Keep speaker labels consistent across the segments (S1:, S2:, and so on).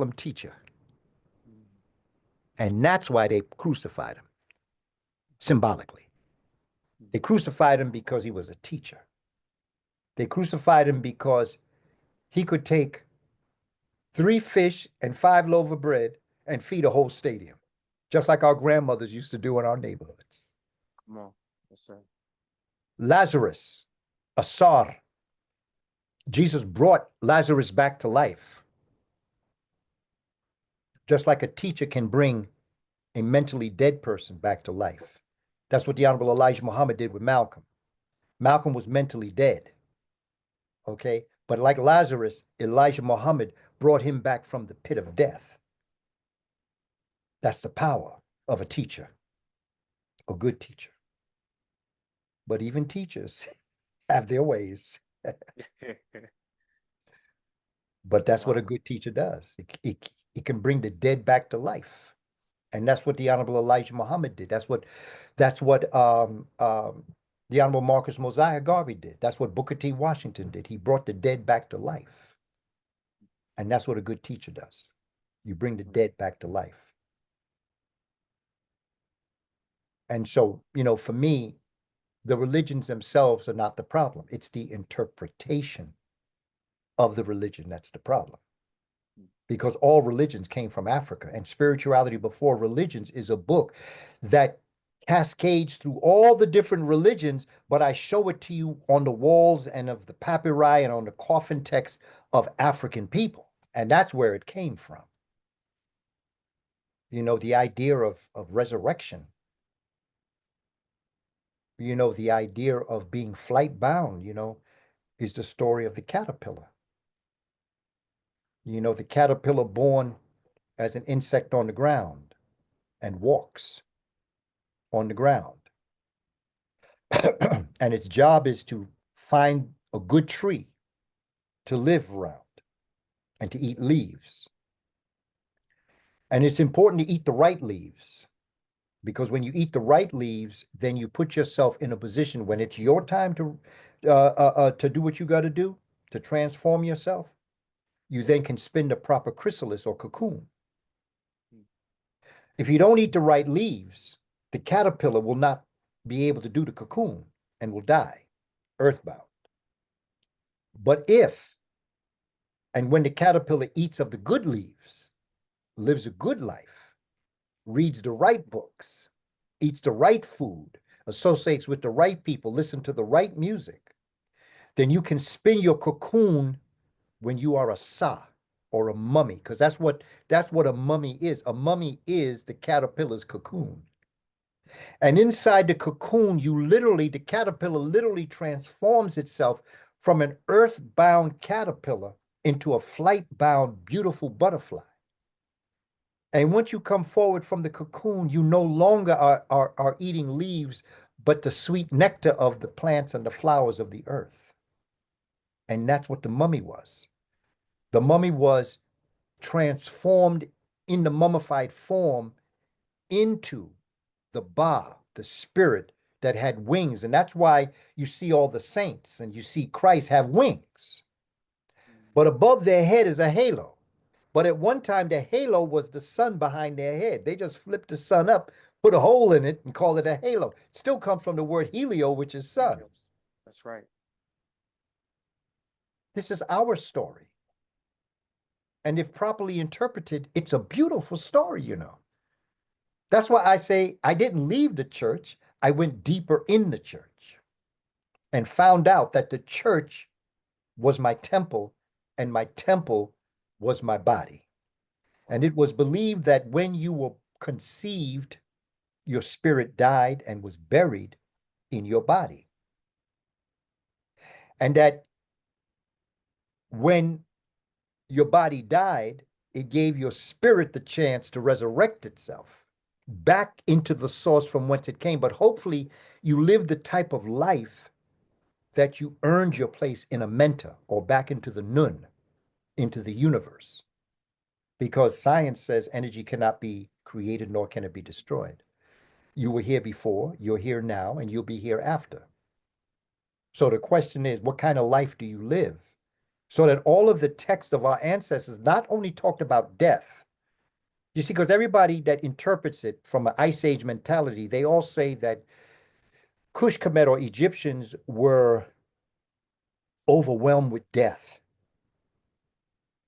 S1: him teacher. And that's why they crucified him, symbolically. They crucified him because he was a teacher. They crucified him because he could take 3 fish and 5 loaves of bread and feed a whole stadium, just like our grandmothers used to do in our neighborhoods.
S2: Come on. Yes, sir.
S1: Lazarus, Asar. Jesus brought Lazarus back to life. Just like a teacher can bring a mentally dead person back to life. That's what the Honorable Elijah Muhammad did with Malcolm. Malcolm was mentally dead. Okay? But like Lazarus, Elijah Muhammad brought him back from the pit of death. That's the power of a teacher, a good teacher. But even teachers have their ways. But that's what a good teacher does. It can bring the dead back to life. And that's what the Honorable Elijah Muhammad did. That's what the Honorable Marcus Mosiah Garvey did. That's what Booker T. Washington did. He brought the dead back to life. And that's what a good teacher does. You bring the dead back to life. And so, for me, the religions themselves are not the problem. It's the interpretation of the religion that's the problem. Because all religions came from Africa, and Spirituality Before Religions is a book that cascades through all the different religions, but I show it to you on the walls and of the papyri and on the coffin text of African people. And that's where it came from. The idea of resurrection, the idea of being flight bound, is the story of the caterpillar. The caterpillar born as an insect on the ground and walks on the ground. And its job is to find a good tree to live around and to eat leaves. And it's important to eat the right leaves, because when you eat the right leaves, then you put yourself in a position when it's your time to do what you got to do, to transform yourself. You then can spin the proper chrysalis or cocoon. If you don't eat the right leaves, the caterpillar will not be able to do the cocoon and will die, earthbound. But when the caterpillar eats of the good leaves, lives a good life, reads the right books, eats the right food, associates with the right people, listen to the right music, then you can spin your cocoon when you are a sa or a mummy, because that's what a mummy is. A mummy is the caterpillar's cocoon. And inside the cocoon, the caterpillar literally transforms itself from an earthbound caterpillar into a flight-bound, beautiful butterfly. And once you come forward from the cocoon, you no longer are eating leaves, but the sweet nectar of the plants and the flowers of the earth. And that's what the mummy was. The mummy was transformed in the mummified form into the Ba, the spirit that had wings. And that's why you see all the saints and you see Christ have wings. But above their head is a halo. But at one time, the halo was the sun behind their head. They just flipped the sun up, put a hole in it, and called it a halo. It still comes from the word helio, which is sun.
S2: That's right.
S1: This is our story. And if properly interpreted, it's a beautiful story, That's why I say I didn't leave the church. I went deeper in the church and found out that the church was my temple and my temple was my body. And it was believed that when you were conceived, your spirit died and was buried in your body. And that when your body died, it gave your spirit the chance to resurrect itself back into the source from whence it came. But hopefully you live the type of life that you earned your place in a mentor or back into the nun, into the universe. Because science says energy cannot be created nor can it be destroyed. You were here before, you're here now, and you'll be here after. So the question is, what kind of life do you live? So that all of the texts of our ancestors not only talked about death, you see, because everybody that interprets it from an Ice Age mentality, they all say that Kush Kemet or Egyptians were overwhelmed with death.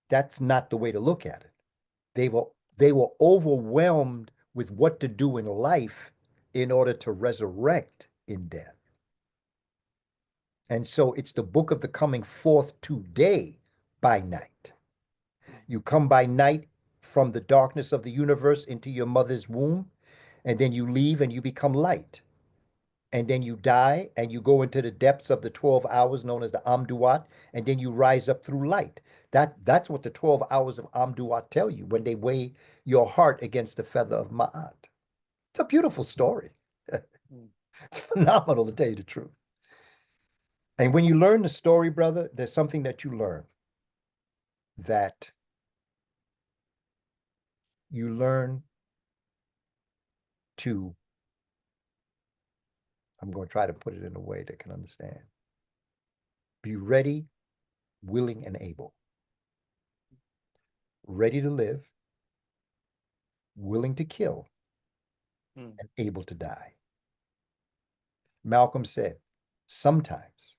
S1: That's not the way to look at it. They were overwhelmed with what to do in life in order to resurrect in death. And so it's the book of the coming forth today by night. You come by night from the darkness of the universe into your mother's womb, and then you leave and you become light. And then you die and you go into the depths of the 12 hours known as the Amduat, and then you rise up through light. That's what the 12 hours of Amduat tell you when they weigh your heart against the feather of Ma'at. It's a beautiful story. It's phenomenal, to tell you the truth. And when you learn the story, brother, there's something that you learn, that you learn to, I'm going to try to put it in a way that can understand. Be ready, willing, and able. Ready to live, willing to kill, and able to die. Malcolm said, sometimes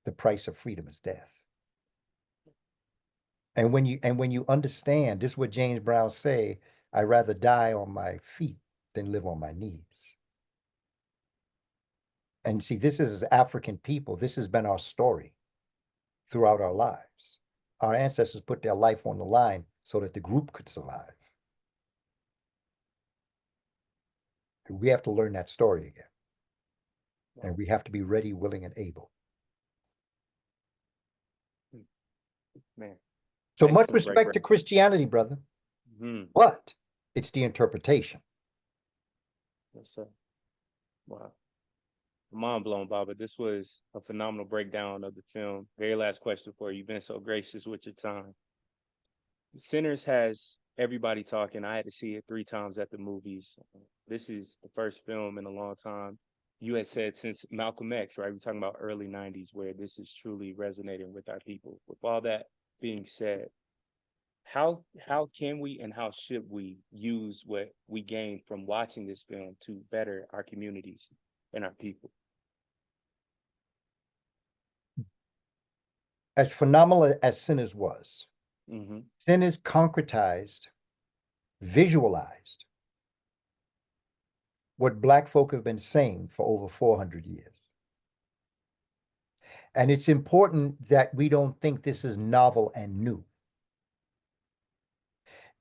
S1: the price of freedom is death. And when you understand, this is what James Brown say, I'd rather die on my feet than live on my knees. And see, this is as African people, this has been our story throughout our lives. Our ancestors put their life on the line so that the group could survive. We have to learn that story again. And we have to be ready, willing, and able.
S2: Man.
S1: So much
S2: Excellent
S1: respect to
S2: breakdown.
S1: Christianity, brother. But it's the interpretation.
S2: Yes, sir. Wow. Mind blown, Baba. This was a phenomenal breakdown of the film. Very last question for you. You've been so gracious with your time. Sinners has everybody talking. I had to see it 3 times at the movies. This is the first film in a long time. You had said since Malcolm X, right? We're talking about early 90s, where this is truly resonating with our people. With all that being said, how can we and how should we use what we gain from watching this film to better our communities and our people?
S1: As phenomenal as Sinners was,
S2: Mm-hmm.
S1: Sinners concretized, visualized what Black folk have been saying for over 400 years. And it's important that we don't think this is novel and new.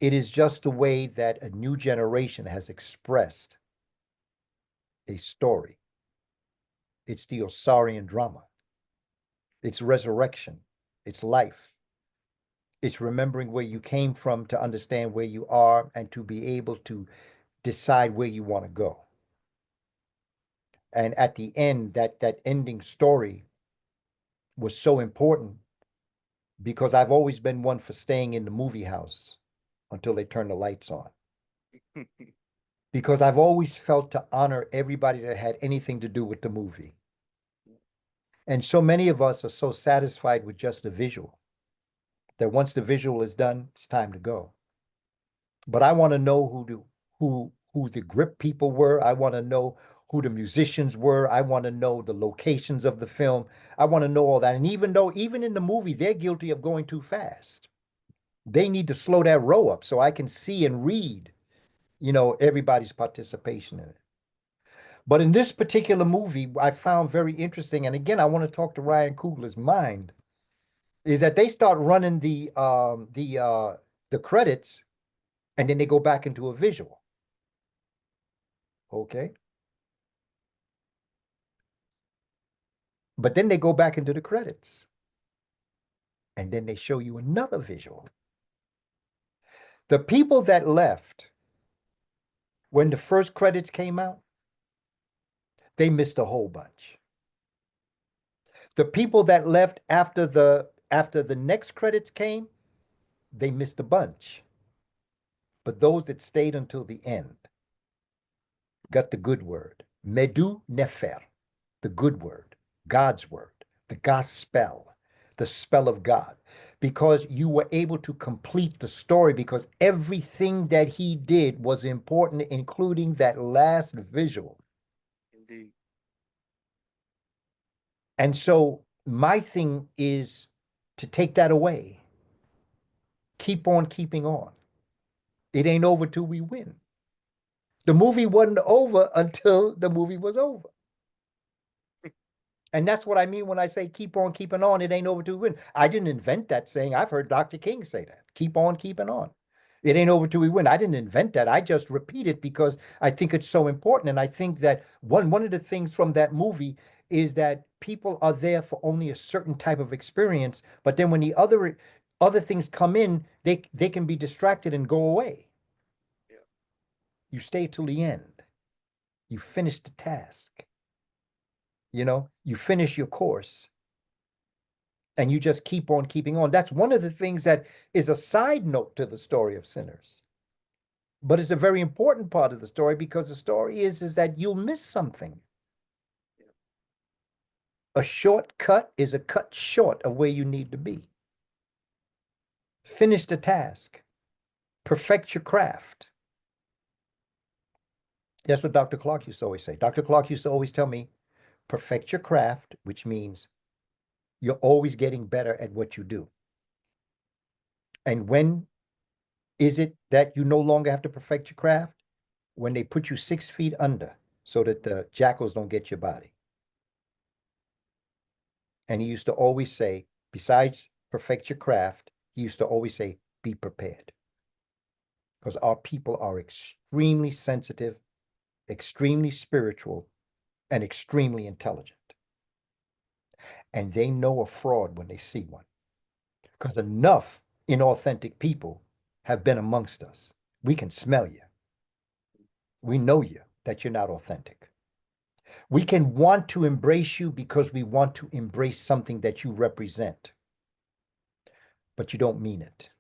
S1: It is just the way that a new generation has expressed a story. It's the Osarian drama. It's resurrection. It's life. It's remembering where you came from to understand where you are and to be able to decide where you want to go. And at the end, that ending story was so important because I've always been one for staying in the movie house until they turn the lights on. Because I've always felt to honor everybody that had anything to do with the movie. And so many of us are so satisfied with just the visual that once the visual is done, it's time to go. But I want to know who the grip people were. I want to know who the musicians were. I want to know the locations of the film. I want to know all that. And even in the movie, they're guilty of going too fast. They need to slow that row up so I can see and read, everybody's participation in it. But in this particular movie, I found very interesting, and again, I want to talk to Ryan Coogler's mind, is that they start running the credits, and then they go back into a visual. Okay. But then they go back into the credits, and then they show you another visual. The people that left when the first credits came out, they missed a whole bunch. The people that left after the next credits came, they missed a bunch. But those that stayed until the end got the good word. Medu Nefer, the good word, God's word, the gospel, the spell of God, because you were able to complete the story, because everything that he did was important, including that last visual.
S2: Indeed.
S1: And so my thing is to take that away. Keep on keeping on. It ain't over till we win. The movie wasn't over until the movie was over. And that's what I mean when I say keep on keeping on. It ain't over till we win. I didn't invent that saying. I've heard Dr. King say that. Keep on keeping on. It ain't over till we win. I didn't invent that. I just repeat it because I think it's so important. And I think that one of the things from that movie is that people are there for only a certain type of experience. But then when the other things come in, they can be distracted and go away.
S2: Yeah.
S1: You stay till the end. You finish the task. You finish your course and you just keep on keeping on. That's one of the things that is a side note to the story of sinners. But it's a very important part of the story, because the story is that you'll miss something.
S2: Yeah.
S1: A shortcut is a cut short of where you need to be. Finish the task. Perfect your craft. That's what Dr. Clark used to always say. Dr. Clark used to always tell me, perfect your craft, which means you're always getting better at what you do. And when is it that you no longer have to perfect your craft? When they put you 6 feet under so that the jackals don't get your body. And he used to always say, besides perfect your craft, he used to always say, be prepared. Because our people are extremely sensitive, extremely spiritual, and extremely intelligent. And they know a fraud when they see one. Because enough inauthentic people have been amongst us. We can smell you. We know you, that you're not authentic. We can want to embrace you because we want to embrace something that you represent, but you don't mean it.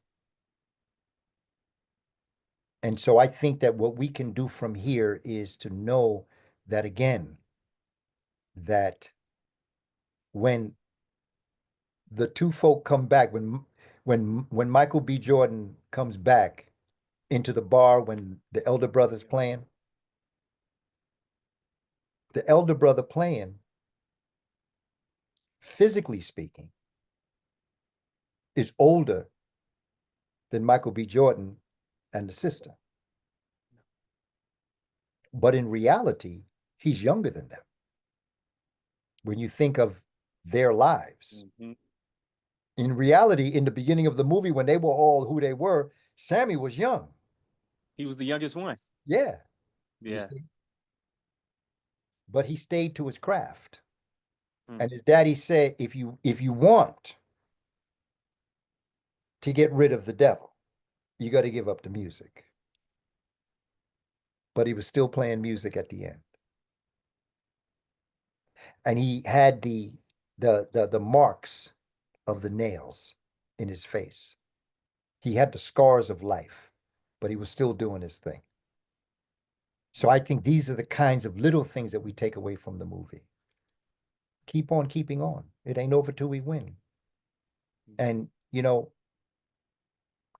S1: And so I think that what we can do from here is to know that, again, that when the two folk come back, when Michael B. Jordan comes back into the bar when the elder brother's playing, the elder brother playing, physically speaking, is older than Michael B. Jordan and the sister. But in reality, he's younger than them. When you think of their lives.
S2: Mm-hmm.
S1: In reality, in the beginning of the movie, when they were all who they were, Sammy was young.
S2: He was the youngest one.
S1: Yeah.
S2: Yeah.
S1: But he stayed to his craft.
S2: Mm.
S1: And his daddy said, if you want to get rid of the devil, you got to give up the music. But he was still playing music at the end. And he had the marks of the nails in his face. He had the scars of life, but he was still doing his thing. So I think these are the kinds of little things that we take away from the movie. Keep on keeping on. It ain't over till we win. And,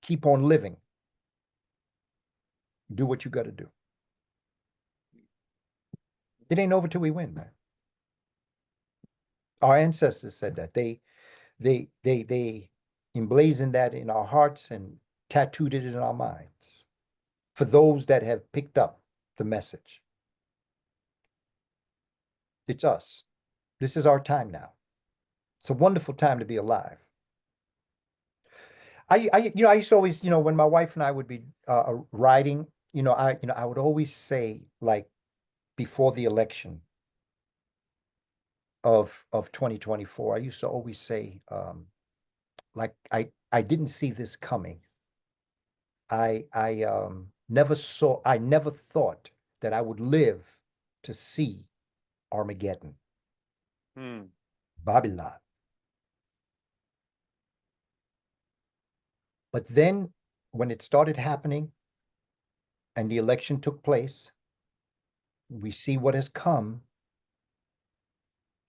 S1: keep on living. Do what you got to do. It ain't over till we win, man. Our ancestors said that. They emblazoned that in our hearts and tattooed it in our minds. For those that have picked up the message. It's us. This is our time now. It's a wonderful time to be alive. I used to always, when my wife and I would be riding, I would always say, like, before the election of 2024, I used to always say, like, I didn't see this coming. I never thought that I would live to see Armageddon. Babylon. But then when it started happening and the election took place, we see what has come.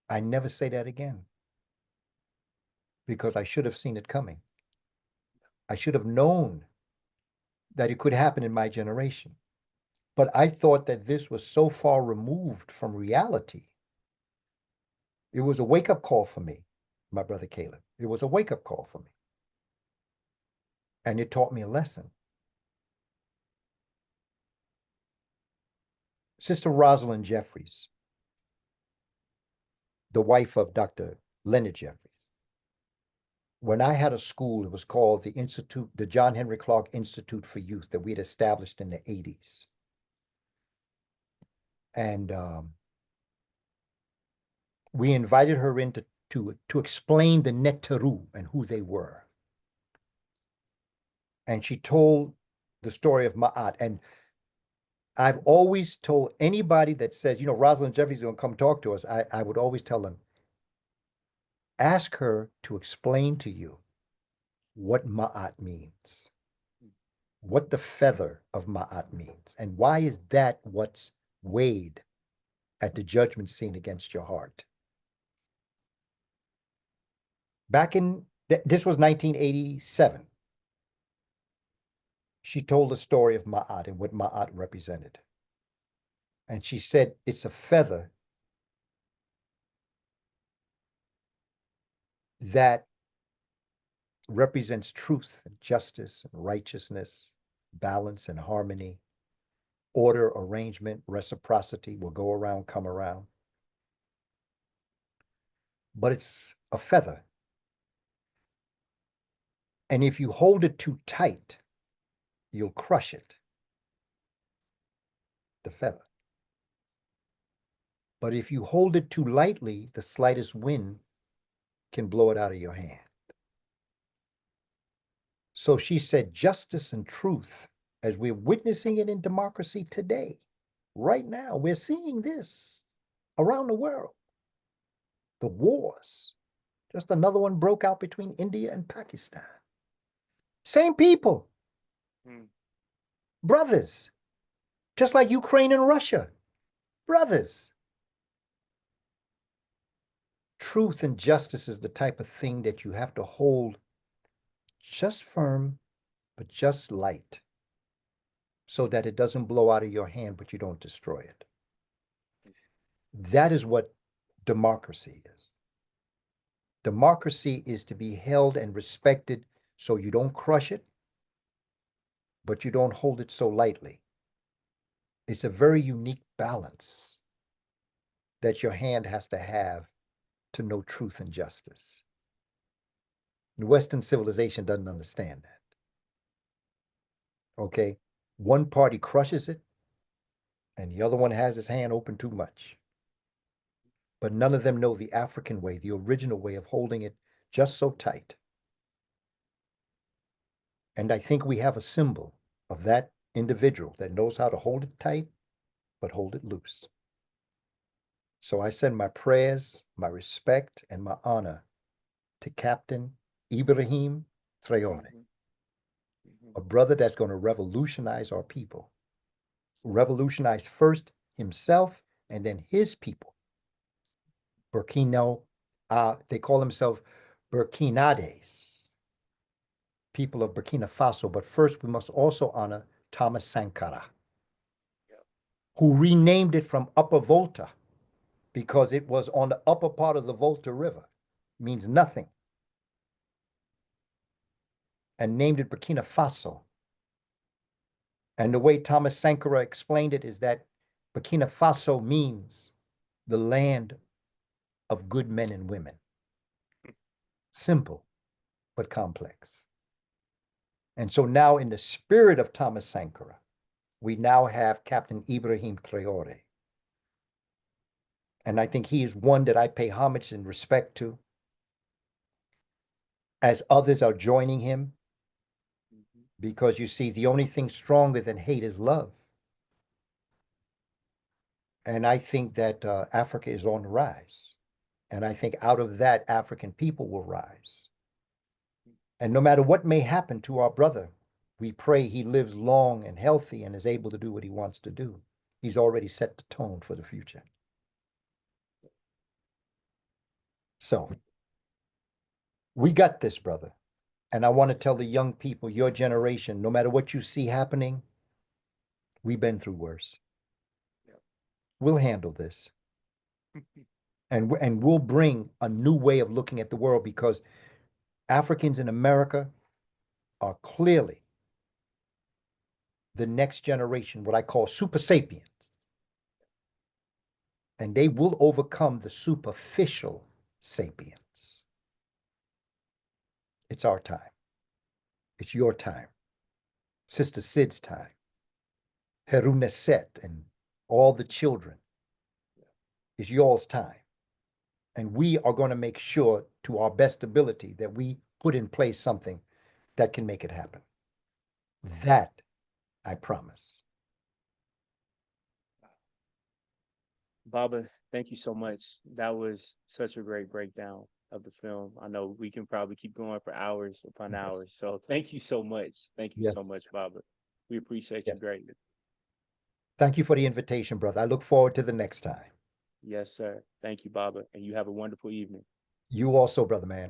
S1: I never say that again. because I should have seen it coming. I should have known that it could happen in my generation. But I thought that this was so far removed from reality. It was a wake-up call for me, my brother Caleb. It was a wake-up call for me. And it taught me a lesson. Sister Rosalind Jeffries, the wife of Dr. Leonard Jeffries. When I had a school, it was called the Institute, the John Henry Clark Institute for Youth, that we'd established in the 80s. And we invited her in to explain the Neteru and who they were. And she told the story of Ma'at. And I've always told anybody that says, Rosalind Jeffries is going to come talk to us, I would always tell them, ask her to explain to you what Ma'at means, what the feather of Ma'at means, and why is that what's weighed at the judgment scene against your heart. Back in, this was 1987. She told the story of Ma'at and what Ma'at represented. And she said, it's a feather that represents truth and justice and righteousness, balance and harmony, order, arrangement, reciprocity, will go around, come around. But it's a feather. And if you hold it too tight, you'll crush it, the feather. But if you hold it too lightly, the slightest wind can blow it out of your hand. So she said, justice and truth, as we're witnessing it in democracy today, right now, we're seeing this around the world. The wars, just another one broke out between India and Pakistan. Same people, brothers, just like Ukraine and Russia, brothers. Truth and justice is the type of thing that you have to hold just firm, but just light, so that it doesn't blow out of your hand, but you don't destroy it. That is what democracy is. Democracy is to be held and respected so you don't crush it, but you don't hold it so lightly. It's a very unique balance that your hand has to have to know truth and justice. And Western civilization doesn't understand that. Okay? One party crushes it, and the other one has his hand open too much. But none of them know the African way, the original way of holding it just so tight. And I think we have a symbol of that individual that knows how to hold it tight, but hold it loose. So I send my prayers, my respect, and my honor to Captain Ibrahim Traore, a brother that's going to revolutionize our people. Revolutionize first himself and then his people. Burkina, they call themselves Burkinades, people of Burkina Faso. But first, we must also honor Thomas Sankara, who renamed it from Upper Volta because it was on the upper part of the Volta River, means nothing, and named it Burkina Faso. And the way Thomas Sankara explained it is that Burkina Faso means the land of good men and women. Simple, but complex. And so now, in the spirit of Thomas Sankara, we now have Captain Ibrahim Traore. And I think he is one that I pay homage and respect to, as others are joining him. Because you see, the only thing stronger than hate is love. And I think that Africa is on the rise. And I think out of that, African people will rise. And no matter what may happen to our brother, we pray he lives long and healthy and is able to do what he wants to do. He's already set the tone for the future. So We got this, brother. And I want to tell the young people, your generation, no matter what you see happening, we've been through worse.
S2: Yep.
S1: We'll handle this. And we'll bring a new way of looking at the world, because Africans in America are clearly the next generation, what I call super sapiens. And they will overcome the superficial sapiens. It's our time. It's your time. Sister Sid's time. Heruneset and all the children. It's y'all's time. And we are going to make sure, to our best ability, that we put in place something that can make it happen. That I promise.
S2: Baba, thank you so much. That was such a great breakdown of the film. I know we can probably keep going for hours upon
S1: Yes.
S2: hours. So thank you so much. Thank you so
S1: Yes.
S2: much, Baba. We appreciate you
S1: Yes.
S2: greatly.
S1: Thank you for the invitation, brother. I look forward to the next time.
S2: Yes, sir. Thank you, Baba. And you have a wonderful evening.
S1: You also, brother man.